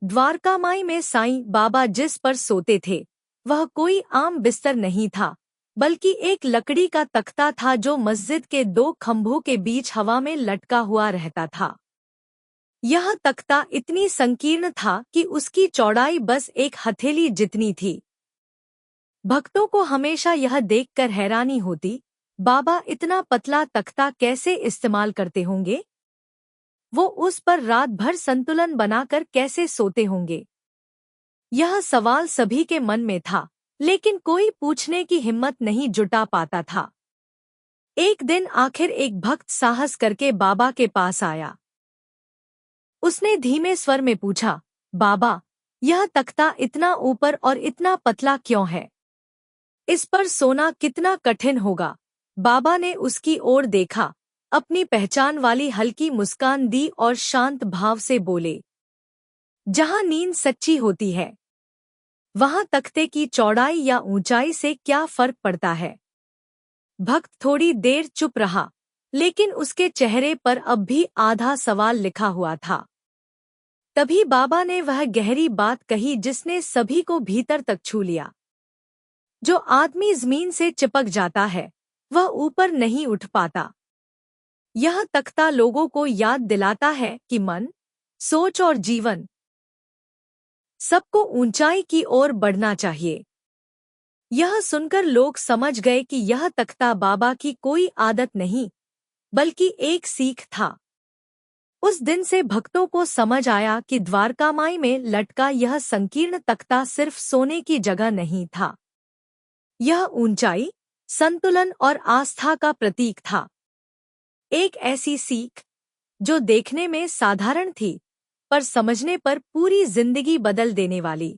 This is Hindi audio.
द्वारकामाई में साईं बाबा जिस पर सोते थे वह कोई आम बिस्तर नहीं था, बल्कि एक लकड़ी का तख्ता था जो मस्जिद के दो खंभों के बीच हवा में लटका हुआ रहता था। यह तख्ता इतनी संकीर्ण था कि उसकी चौड़ाई बस एक हथेली जितनी थी। भक्तों को हमेशा यह देखकर हैरानी होती, बाबा इतना पतला तख्ता कैसे इस्तेमाल करते होंगे? वो उस पर रात भर संतुलन बनाकर कैसे सोते होंगे? यह सवाल सभी के मन में था, लेकिन कोई पूछने की हिम्मत नहीं जुटा पाता था। एक दिन आखिर एक भक्त साहस करके बाबा के पास आया। उसने धीमे स्वर में पूछा, बाबा, यह तख्ता इतना ऊपर और इतना पतला क्यों है? इस पर सोना कितना कठिन होगा? बाबा ने उसकी ओर देखा, अपनी पहचान वाली हल्की मुस्कान दी और शांत भाव से बोले, जहां नींद सच्ची होती है वहां तख्ते की चौड़ाई या ऊंचाई से क्या फर्क पड़ता है? भक्त थोड़ी देर चुप रहा, लेकिन उसके चेहरे पर अब भी आधा सवाल लिखा हुआ था। तभी बाबा ने वह गहरी बात कही जिसने सभी को भीतर तक छू लिया। जो आदमी जमीन से चिपक जाता है वह ऊपर नहीं उठ पाता। यह तख्ता लोगों को याद दिलाता है कि मन, सोच और जीवन सबको ऊंचाई की ओर बढ़ना चाहिए। यह सुनकर लोग समझ गए कि यह तख्ता बाबा की कोई आदत नहीं, बल्कि एक सीख था। उस दिन से भक्तों को समझ आया कि द्वारकामाई में लटका यह संकीर्ण तख्ता सिर्फ सोने की जगह नहीं था। यह ऊंचाई, संतुलन और आस्था का प्रतीक था। एक ऐसी सीख जो देखने में साधारण थी, पर समझने पर पूरी जिंदगी बदल देने वाली।